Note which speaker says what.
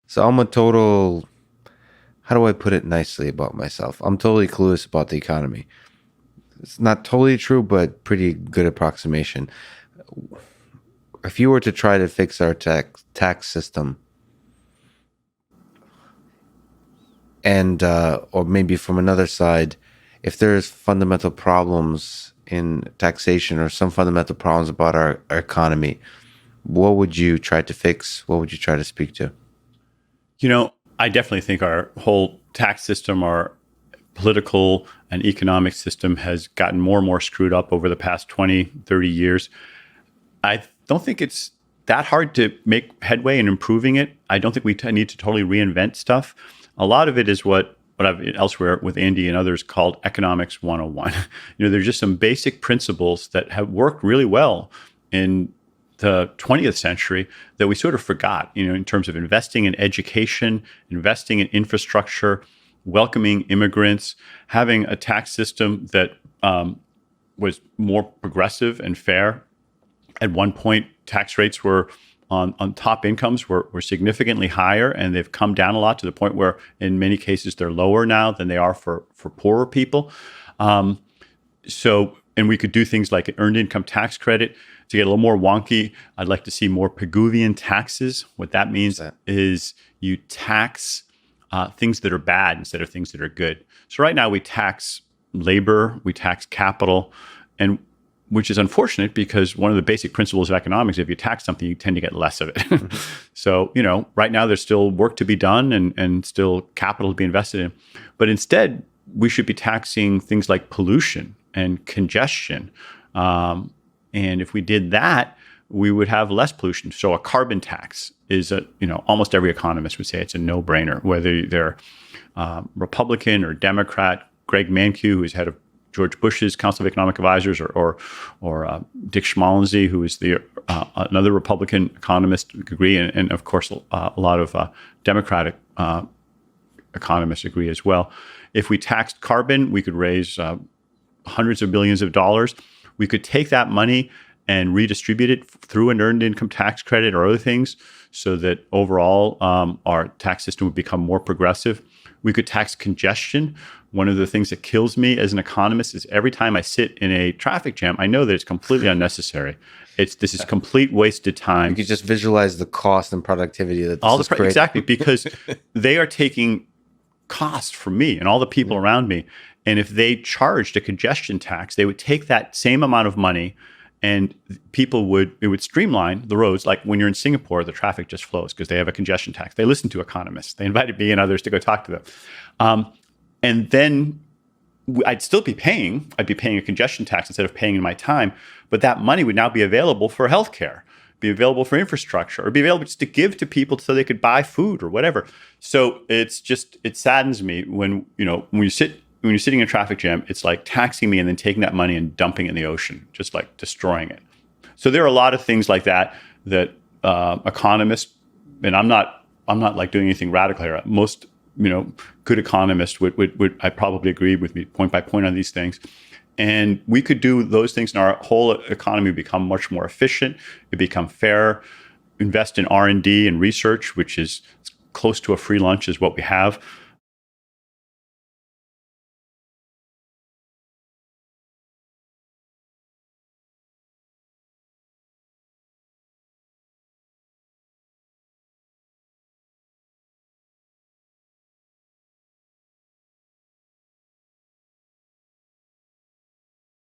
Speaker 1: So I'm a total, how do I put it nicely about myself? I'm totally clueless about the economy. It's not totally true, but pretty good approximation. If you were to try to fix our tax system, and or maybe from another side, if there's fundamental problems in taxation or some fundamental problems about our economy, what would you try to fix? What would you try to speak to?
Speaker 2: You know, I definitely think our whole tax system, our political and economic system has gotten more and more screwed up over the past 20, 30 years. I don't think it's that hard to make headway in improving it. I don't think we need to totally reinvent stuff. A lot of it is what I've elsewhere with Andy and others called economics 101. There's just some basic principles that have worked really well in the 20th century that we sort of forgot, in terms of investing in education, investing in infrastructure, welcoming immigrants, having a tax system that was more progressive and fair. At one point, tax rates were on top incomes were significantly higher, and they've come down a lot to the point where in many cases they're lower now than they are for poorer people. And we could do things like an earned income tax credit. To get a little more wonky, I'd like to see more Pigouvian taxes. What that means is you tax things that are bad instead of things that are good. So right now we tax labor, we tax capital, and which is unfortunate because one of the basic principles of economics, if you tax something, you tend to get less of it. So, right now there's still work to be done and still capital to be invested in. But instead, we should be taxing things like pollution and congestion. And if we did that, we would have less pollution. So a carbon tax is almost every economist would say it's a no-brainer, whether they're Republican or Democrat. Greg Mankiw, who's head of George Bush's Council of Economic Advisors, or Dick Schmalensee, who is the another Republican economist, agree, and of course a lot of Democratic economists agree as well. If we taxed carbon, we could raise hundreds of billions of dollars. We could take that money and redistribute it through an earned income tax credit or other things, so that overall our tax system would become more progressive. We could tax congestion. One of the things that kills me as an economist is every time I sit in a traffic jam, I know that it's completely unnecessary. This is complete wasted time.
Speaker 1: You could just visualize the cost and productivity that this is creating.
Speaker 2: Exactly, because they are taking cost from me and all the people around me. And if they charged a congestion tax, they would take that same amount of money and it would streamline the roads. Like when you're in Singapore, the traffic just flows because they have a congestion tax. They listen to economists. They invited me and others to go talk to them. And then I'd still be paying. I'd be paying a congestion tax instead of paying in my time. But that money would now be available for healthcare, be available for infrastructure, or be available just to give to people so they could buy food or whatever. So it saddens me when you're sitting in a traffic jam, it's like taxing me and then taking that money and dumping it in the ocean, just like destroying it. So there are a lot of things like that economists, and I'm not like doing anything radical here. Most good economists would I probably agree with me point by point on these things. And we could do those things, and our whole economy would become much more efficient. It become fair. Invest in R&D and research, which is close to a free lunch, is what we have.